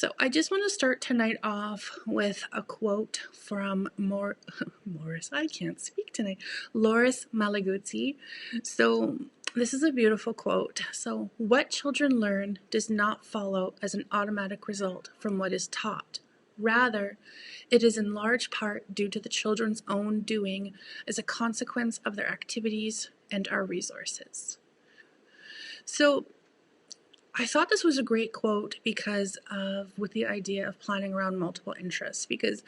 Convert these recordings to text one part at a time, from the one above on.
So I just want to start tonight off with a quote from I can't speak tonight. Loris Malaguzzi. So this is a beautiful quote. So, what children learn does not follow as an automatic result from what is taught. Rather, it is in large part due to the children's own doing as a consequence of their activities and our resources. So, I thought this was a great quote because of with the idea of planning around multiple interests, because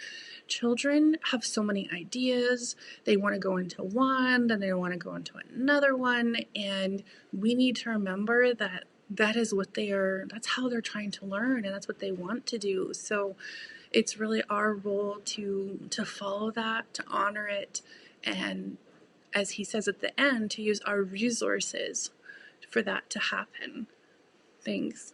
children have so many ideas. They want to go into one, then they want to go into another one, and we need to remember that that's how they're trying to learn, and that's what they want to do. So it's really our role to follow that, to honor it, and as he says at the end, to use our resources for that to happen. Thanks.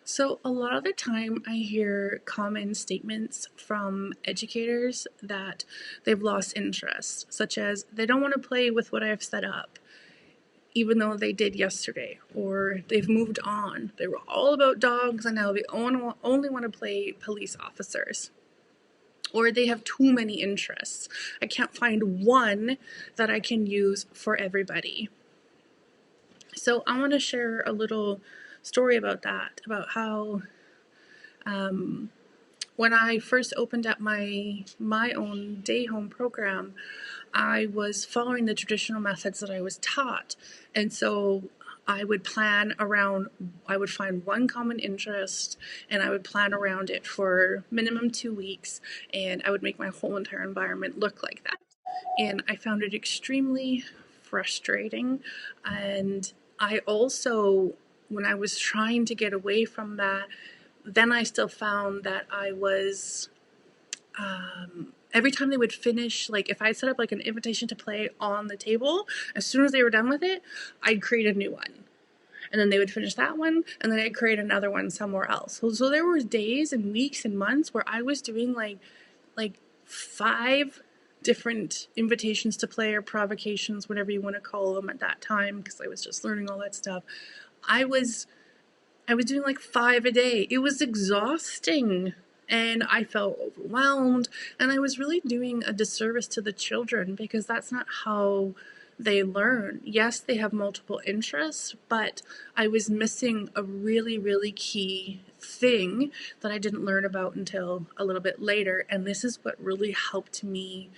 So a lot of the time I hear common statements from educators that they've lost interest, such as they don't want to play with what I've set up, even though they did yesterday, or they've moved on. They were all about dogs and now they only want to play police officers. Or they have too many interests. I can't find one that I can use for everybody. So I want to share a little story about that, about how when I first opened up my own day home program, I was following the traditional methods that I was taught. And so I would find one common interest and I would plan around it for minimum 2 weeks, and I would make my whole entire environment look like that. And I found it extremely frustrating. And I also, when I was trying to get away from that, then I still found that I was, every time they would finish, like if I set up like an invitation to play on the table, as soon as they were done with it, I'd create a new one. And then they would finish that one, and then I'd create another one somewhere else. So there were days and weeks and months where I was doing like 5 different invitations to play or provocations, whatever you want to call them at that time, because I was just learning all that stuff. I was doing like 5 a day. It was exhausting, and I felt overwhelmed, and I was really doing a disservice to the children because that's not how they learn. Yes, they have multiple interests, but I was missing a really, really key thing that I didn't learn about until a little bit later, and this is what really helped me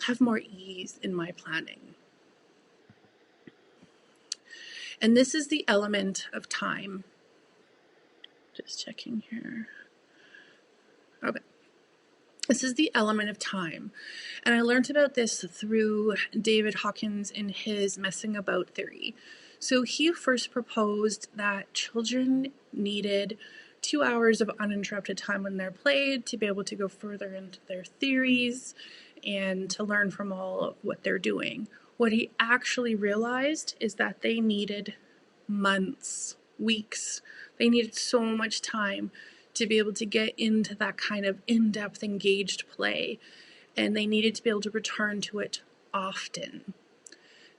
have more ease in my planning. And this is the element of time. Just checking here. Okay. This is the element of time. And I learned about this through David Hawkins in his messing about theory. So he first proposed that children needed 2 hours of uninterrupted time when they're played to be able to go further into their theories and to learn from all of what they're doing. What he actually realized is that they needed months, weeks. They needed so much time to be able to get into that kind of in-depth, engaged play, and they needed to be able to return to it often.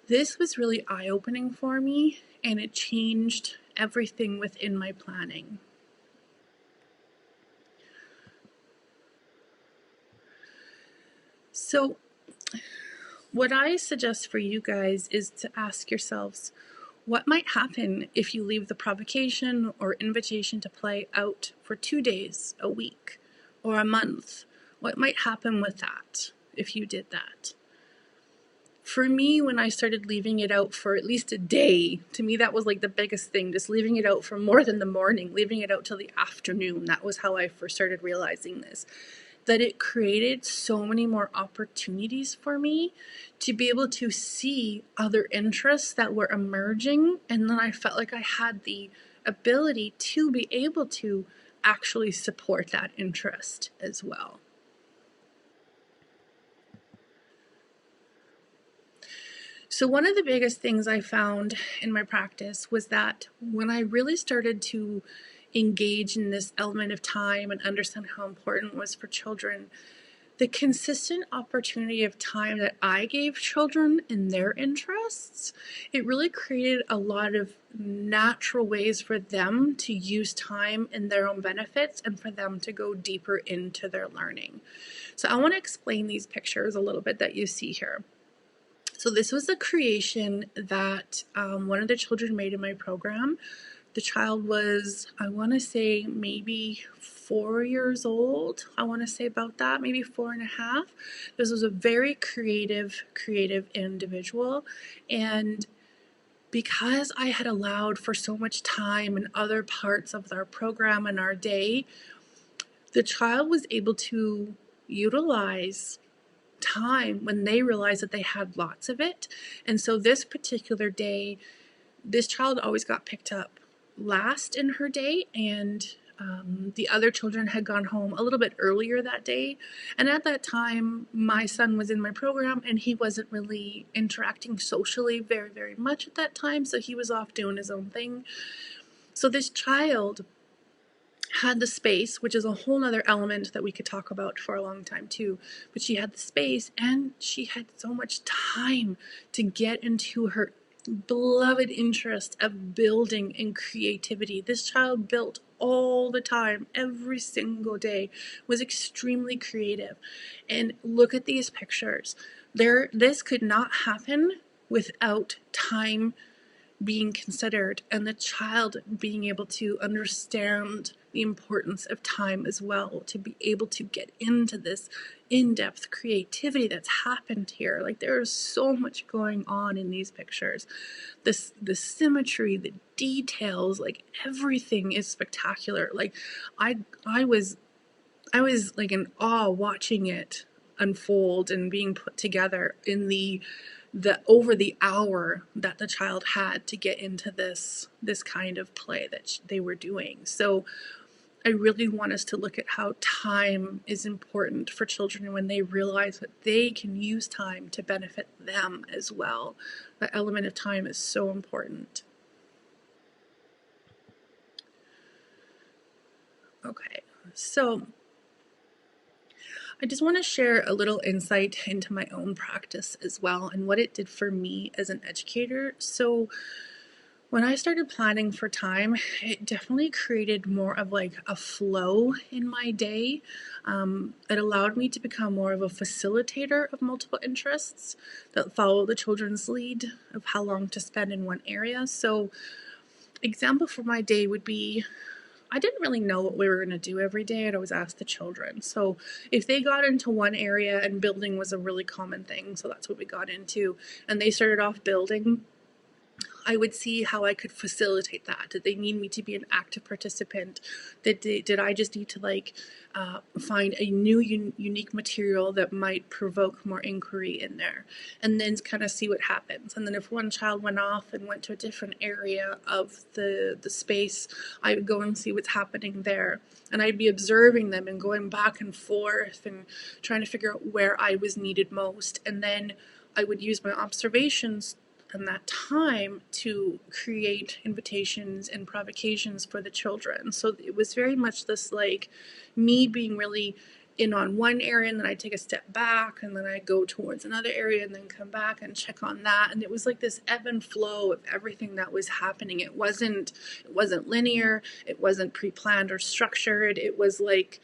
This was really eye-opening for me, and it changed everything within my planning. So what I suggest for you guys is to ask yourselves, what might happen if you leave the provocation or invitation to play out for 2 days, a week, or a month? What might happen with that if you did that? For me, when I started leaving it out for at least a day, to me that was like the biggest thing, just leaving it out for more than the morning, leaving it out till the afternoon. That was how I first started realizing this, that it created so many more opportunities for me to be able to see other interests that were emerging, and then I felt like I had the ability to be able to actually support that interest as well. So one of the biggest things I found in my practice was that when I really started to engage in this element of time and understand how important it was for children, the consistent opportunity of time that I gave children in their interests, it really created a lot of natural ways for them to use time in their own benefits and for them to go deeper into their learning. So I want to explain these pictures a little bit that you see here. So this was a creation that one of the children made in my program. The child was, I want to say, maybe 4 years old. I want to say about that, maybe 4.5. This was a very creative individual. And because I had allowed for so much time in other parts of our program and our day, the child was able to utilize time when they realized that they had lots of it. And so this particular day, this child always got picked up last in her day, and the other children had gone home a little bit earlier that day. And at that time, my son was in my program and he wasn't really interacting socially very, very much at that time. So he was off doing his own thing. So this child had the space, which is a whole nother element that we could talk about for a long time too, but she had the space and she had so much time to get into her beloved interest of building and creativity. This child built all the time, every single day, was extremely creative. And look at these pictures. This could not happen without time being considered and the child being able to understand the importance of time as well, to be able to get into this in-depth creativity that's happened here. Like, there is so much going on in these pictures. The symmetry, the details, like everything is spectacular. Like I was like in awe watching it unfold and being put together in the over the hour that the child had to get into this kind of play that they were doing. So I really want us to look at how time is important for children when they realize that they can use time to benefit them as well. The element of time is so important. Okay, so I just want to share a little insight into my own practice as well and what it did for me as an educator. So when I started planning for time, it definitely created more of like a flow in my day. It allowed me to become more of a facilitator of multiple interests that follow the children's lead of how long to spend in one area. So example for my day would be, I didn't really know what we were going to do every day. I'd always ask the children. So if they got into one area, and building was a really common thing, so that's what we got into, and they started off building, I would see how I could facilitate that. Did they need me to be an active participant? Did I just need to find a new unique material that might provoke more inquiry in there, and then kind of see what happens? And then if one child went off and went to a different area of the space, I would go and see what's happening there, and I'd be observing them and going back and forth and trying to figure out where I was needed most, and then I would use my observations and that time to create invitations and provocations for the children. So it was very much this like me being really in on one area, and then I take a step back, and then I go towards another area and then come back and check on that. And it was like this ebb and flow of everything that was happening. It wasn't linear, it wasn't pre-planned or structured. It was like,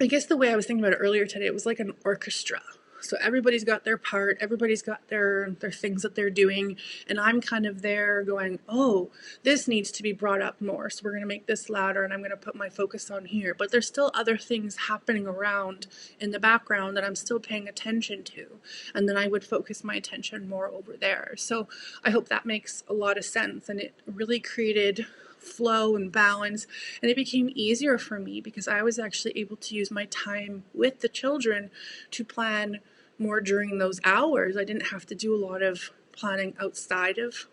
I guess the way I was thinking about it earlier today, it was like an orchestra. So everybody's got their part, everybody's got their things that they're doing, and I'm kind of there going, oh, this needs to be brought up more, so we're going to make this louder, and I'm going to put my focus on here. But there's still other things happening around in the background that I'm still paying attention to, and then I would focus my attention more over there. So I hope that makes a lot of sense, and it really created flow and balance, and it became easier for me because I was actually able to use my time with the children to plan more during those hours. I didn't have to do a lot of planning outside of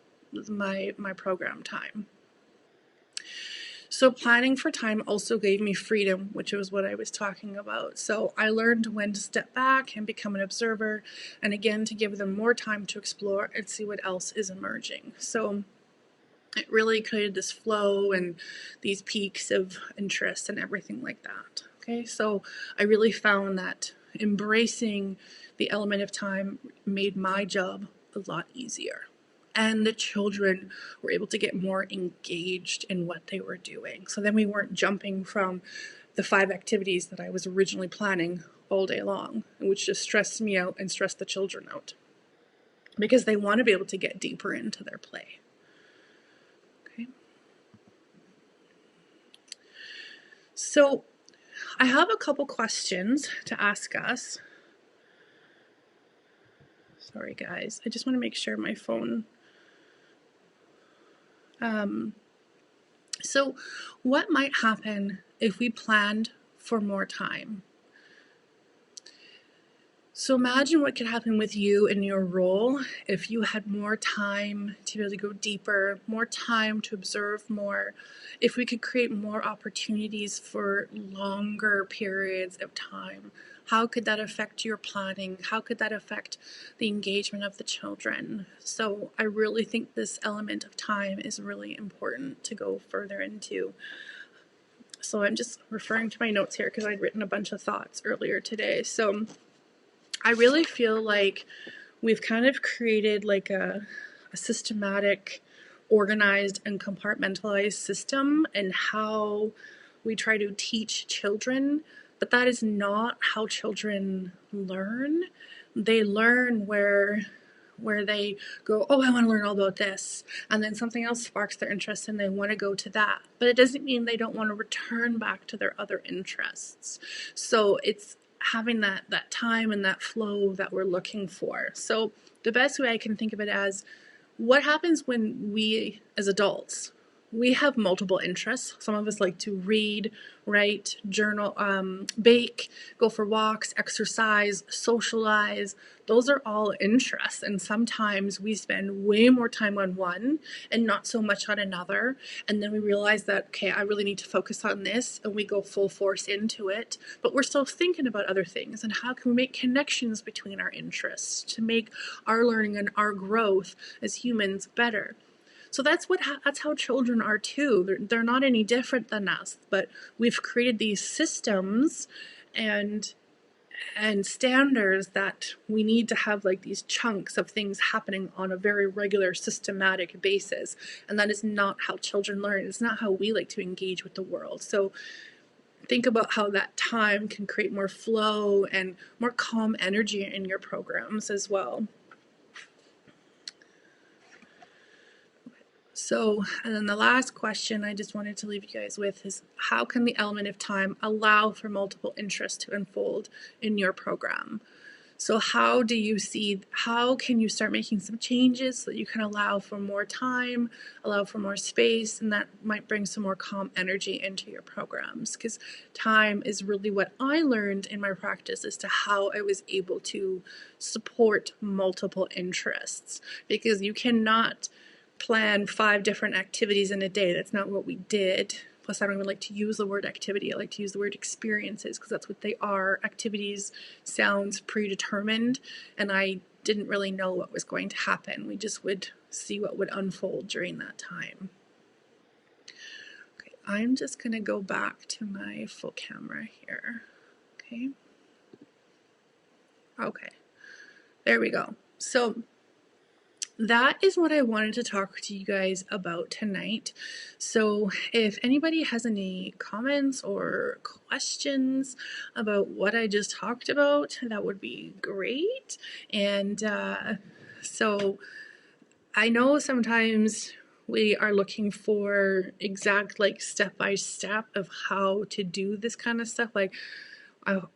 my program time. So planning for time also gave me freedom, which was what I was talking about. So I learned when to step back and become an observer, and again to give them more time to explore and see what else is emerging. So it really created this flow and these peaks of interest and everything like that. Okay, so I really found that embracing the element of time made my job a lot easier. And the children were able to get more engaged in what they were doing. So then we weren't jumping from the 5 activities that I was originally planning all day long, which just stressed me out and stressed the children out, because they want to be able to get deeper into their play. Okay. So I have a couple questions to ask us. Sorry guys, I just want to make sure my phone. So what might happen if we planned for more time? So imagine what could happen with you in your role if you had more time to be able to go deeper, more time to observe more, if we could create more opportunities for longer periods of time. How could that affect your planning? How could that affect the engagement of the children? So I really think this element of time is really important to go further into. So I'm just referring to my notes here because I'd written a bunch of thoughts earlier today. So I really feel like we've kind of created like a systematic, organized, and compartmentalized system in how we try to teach children, but that is not how children learn. They learn where they go, oh, I want to learn all about this, and then something else sparks their interest and they want to go to that. But it doesn't mean they don't want to return back to their other interests. So it's having that time and that flow that we're looking for. So the best way I can think of it as, what happens when we as adults, we have multiple interests. Some of us like to read, write, journal, bake, go for walks, exercise, socialize. Those are all interests, and sometimes we spend way more time on one and not so much on another, and then we realize that, okay, I really need to focus on this, and we go full force into it, but we're still thinking about other things, and how can we make connections between our interests to make our learning and our growth as humans better. So that's how children are too. They're not any different than us, but we've created these systems and standards that we need to have, like these chunks of things happening on a very regular, systematic basis. And that is not how children learn. It's not how we like to engage with the world. So think about how that time can create more flow and more calm energy in your programs as well. So, and then the last question I just wanted to leave you guys with is, how can the element of time allow for multiple interests to unfold in your program? So how can you start making some changes so that you can allow for more time, allow for more space, and that might bring some more calm energy into your programs? Because time is really what I learned in my practice as to how I was able to support multiple interests, because you cannot plan 5 different activities in a day. That's not what we did. Plus, I don't even like to use the word activity. I like to use the word experiences, because that's what they are. Activities sounds predetermined, and I didn't really know what was going to happen. We just would see what would unfold during that time. Okay, I'm just going to go back to my full camera here. Okay, there we go. So that is what I wanted to talk to you guys about tonight. So if anybody has any comments or questions about what I just talked about, that would be great. And so I know sometimes we are looking for exact, like, step-by-step of how to do this kind of stuff. Like,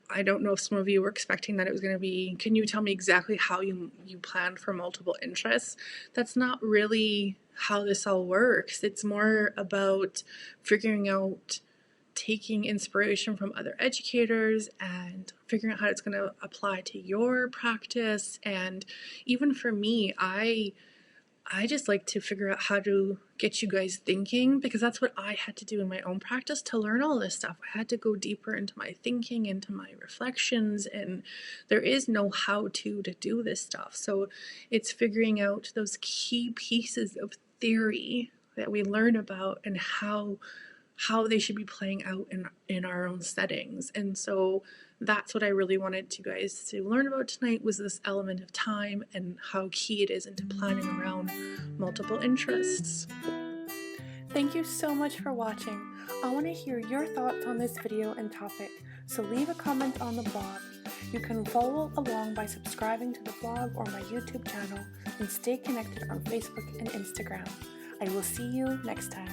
I don't know if some of you were expecting that it was going to be, can you tell me exactly how you plan for multiple interests? That's not really how this all works. It's more about figuring out, taking inspiration from other educators and figuring out how it's going to apply to your practice. And even for me, I just like to figure out how to get you guys thinking, because that's what I had to do in my own practice to learn all this stuff. I had to go deeper into my thinking, into my reflections, and there is no how-to to do this stuff. So it's figuring out those key pieces of theory that we learn about and how how they should be playing out in our own settings. And so that's what I really wanted you guys to learn about tonight, was this element of time and how key it is into planning around multiple interests. Thank you so much for watching. I want to hear your thoughts on this video and topic, so leave a comment on the blog. You can follow along by subscribing to the blog or my YouTube channel, and stay connected on Facebook and Instagram. I will see you next time.